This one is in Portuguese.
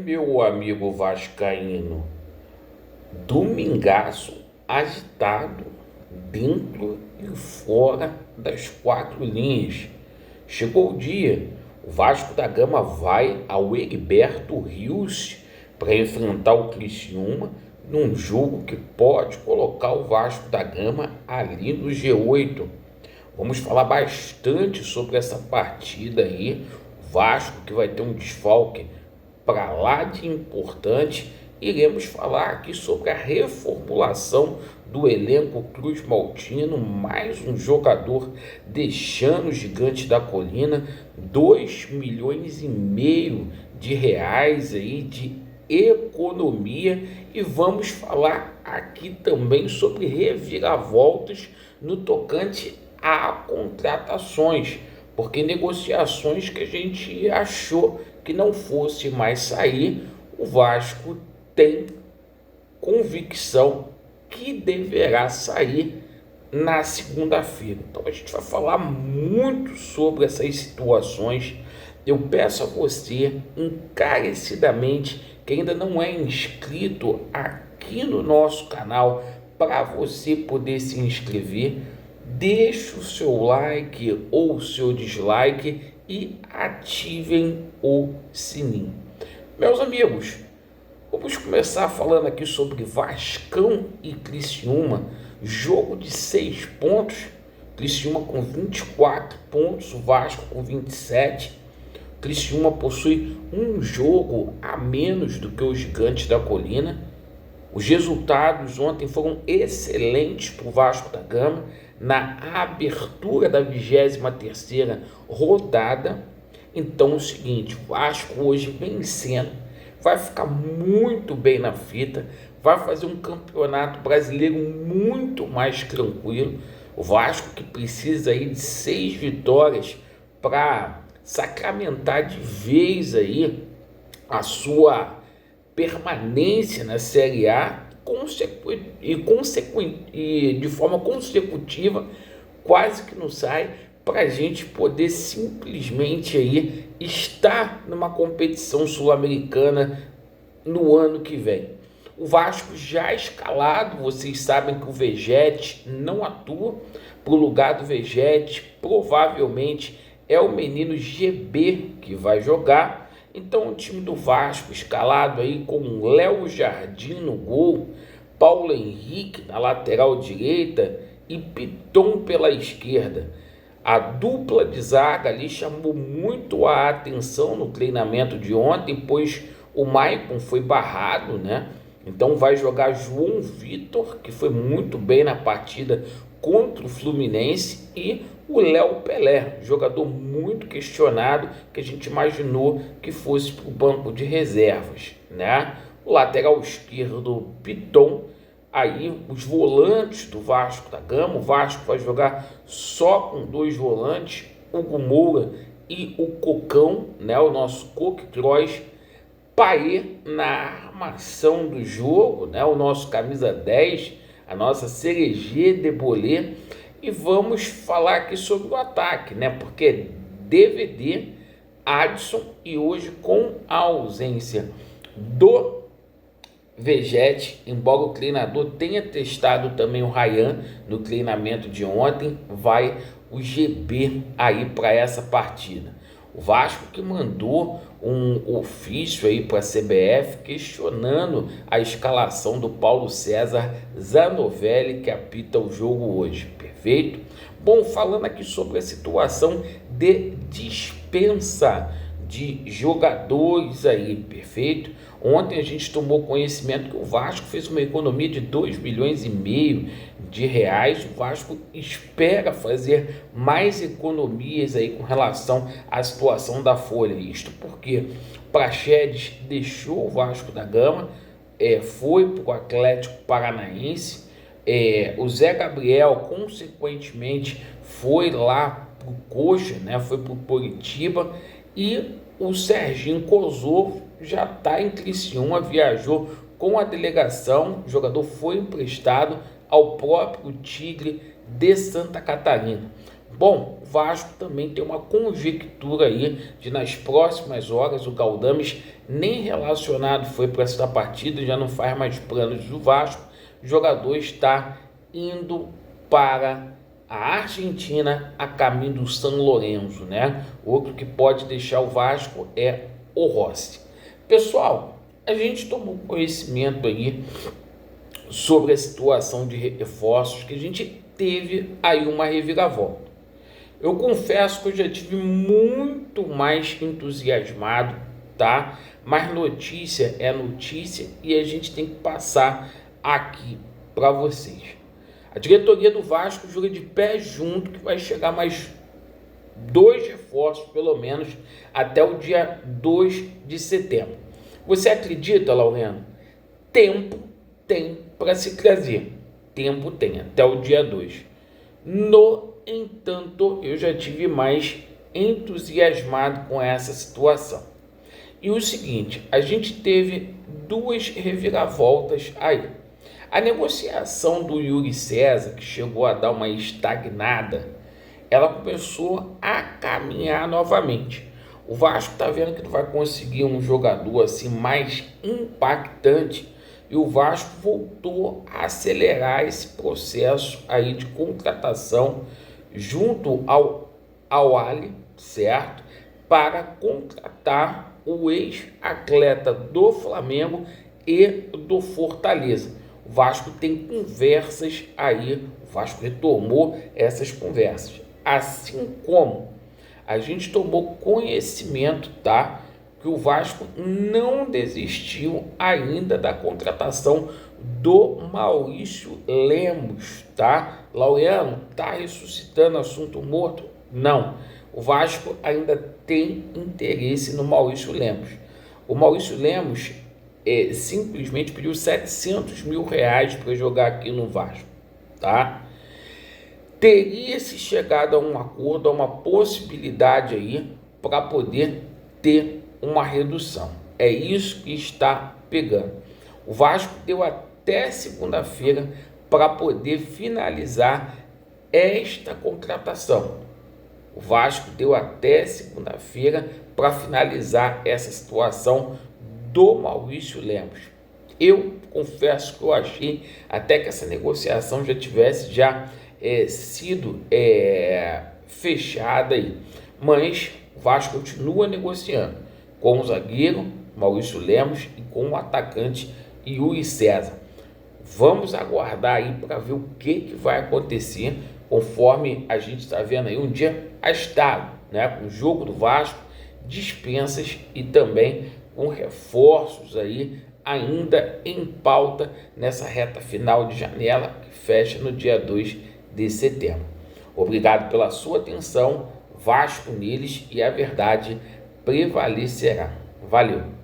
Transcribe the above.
Meu amigo vascaíno, domingaço agitado dentro e fora das quatro linhas. Chegou o dia, o Vasco da Gama vai ao Heriberto Rios para enfrentar o Criciúma num jogo que pode colocar o Vasco da Gama ali no G8. Vamos falar bastante sobre essa partida aí. Vasco que vai ter um desfalque para lá de importante. Iremos falar aqui sobre a reformulação do elenco Cruz Maltino, mais um jogador deixando o Gigante da Colina, 2,5 milhões de reais aí de economia, e vamos falar aqui também sobre reviravoltas no tocante a contratações, porque negociações que a gente achou que não fosse mais sair, o Vasco tem convicção que deverá sair na segunda-feira. Então a gente vai falar muito sobre essas situações. Eu peço a você encarecidamente que ainda não é inscrito aqui no nosso canal, para você poder se inscrever, deixe o seu like ou o seu dislike e ativem o sininho. Meus amigos, vamos começar falando aqui sobre Vascão e Criciúma, jogo de 6 pontos, Criciúma com 24 pontos, o Vasco com 27. Criciúma possui um jogo a menos do que os Gigantes da Colina. Os resultados ontem foram excelentes para o Vasco da Gama na abertura da 23ª rodada. Então é o seguinte, o Vasco hoje vencendo, vai ficar muito bem na fita, vai fazer um campeonato brasileiro muito mais tranquilo. O Vasco que precisa aí de 6 vitórias para sacramentar de vez aí a sua permanência na Série A e de forma consecutiva, quase que não sai, para a gente poder simplesmente aí estar numa competição sul-americana no ano que vem. O Vasco já escalado, vocês sabem que o Vegetti não atua, para o lugar do Vegetti provavelmente é o menino GB que vai jogar. Então o time do Vasco escalado aí com Léo Jardim no gol, Paulo Henrique na lateral direita e Piton pela esquerda. A dupla de zaga ali chamou muito a atenção no treinamento de ontem, pois o Maicon foi barrado, né? Então vai jogar João Vitor, que foi muito bem na partida contra o Fluminense, e o Léo Pelé, jogador muito questionado, que a gente imaginou que fosse para o banco de reservas, né? O lateral esquerdo, Piton. Aí os volantes do Vasco da Gama, o Vasco vai jogar só com 2 volantes, Hugo Moura e o Cocão, né? O nosso Coque-Croix. Paê na armação do jogo, né? O nosso camisa 10, a nossa Cereje de Bolê. E vamos falar aqui sobre o ataque, né? Porque DVD, Adson, e hoje com a ausência do Vegetti, embora o treinador tenha testado também o Ryan no treinamento de ontem, vai o GB aí para essa partida. O Vasco que mandou um ofício aí para a CBF questionando a escalação do Paulo César Zanovelli, que apita o jogo hoje, perfeito? Bom, falando aqui sobre a situação de dispensa de jogadores aí, perfeito? Ontem a gente tomou conhecimento que o Vasco fez uma economia de 2,5 milhões de reais. O Vasco espera fazer mais economias aí com relação à situação da folha. Isto porque Praxedes deixou o Vasco da Gama, foi para o Atlético Paranaense. O Zé Gabriel, consequentemente, foi lá para o Coxa, né? Foi para o Coritiba, e o Serginho Kosovo já está em Criciúma, viajou com a delegação, o jogador foi emprestado ao próprio Tigre de Santa Catarina. Bom, o Vasco também tem uma conjectura aí de nas próximas horas o Galdames nem relacionado foi para essa partida, já não faz mais planos do Vasco. O jogador está indo para a Argentina a caminho do São Lourenço, né? Outro que pode deixar o Vasco é o Rossi. Pessoal, a gente tomou conhecimento aí sobre a situação de reforços, que a gente teve aí uma reviravolta. Eu confesso que eu já tive muito mais entusiasmado, tá? Mas notícia é notícia e a gente tem que passar aqui para vocês. A diretoria do Vasco jura de pé junto que vai chegar mais 2 reforços, pelo menos, até o dia 2 de setembro. Você acredita, Laureano? Tempo tem para se trazer. Tempo tem, até o dia 2. No entanto, eu já tive mais entusiasmado com essa situação. E o seguinte, a gente teve 2 reviravoltas aí. A negociação do Yuri César, que chegou a dar uma estagnada, ela começou a caminhar novamente. O Vasco está vendo que não vai conseguir um jogador assim mais impactante e o Vasco voltou a acelerar esse processo aí de contratação junto ao Ali, certo? Para contratar o ex-atleta do Flamengo e do Fortaleza. O Vasco tem conversas aí, o Vasco retomou essas conversas. Assim como a gente tomou conhecimento, tá? Que o Vasco não desistiu ainda da contratação do Maurício Lemos, tá? Laureano, tá ressuscitando assunto morto? Não. O Vasco ainda tem interesse no Maurício Lemos. O Maurício Lemos simplesmente pediu 700 mil reais para jogar aqui no Vasco, tá? Teria se chegado a um acordo, a uma possibilidade aí para poder ter uma redução. É isso que está pegando. O Vasco deu até segunda-feira para poder finalizar esta contratação. O Vasco deu até segunda-feira para finalizar essa situação do Maurício Lemos. Eu confesso que eu achei até que essa negociação já tivesse sido fechada aí, mas o Vasco continua negociando com o zagueiro Maurício Lemos e com o atacante Yuri César. Vamos aguardar aí para ver o que vai acontecer, conforme a gente está vendo aí um dia agitado, né? Com o jogo do Vasco, dispensas e também com reforços aí ainda em pauta nessa reta final de janela que fecha no dia 2 de setembro. Obrigado pela sua atenção. Vasco neles e a verdade prevalecerá. Valeu!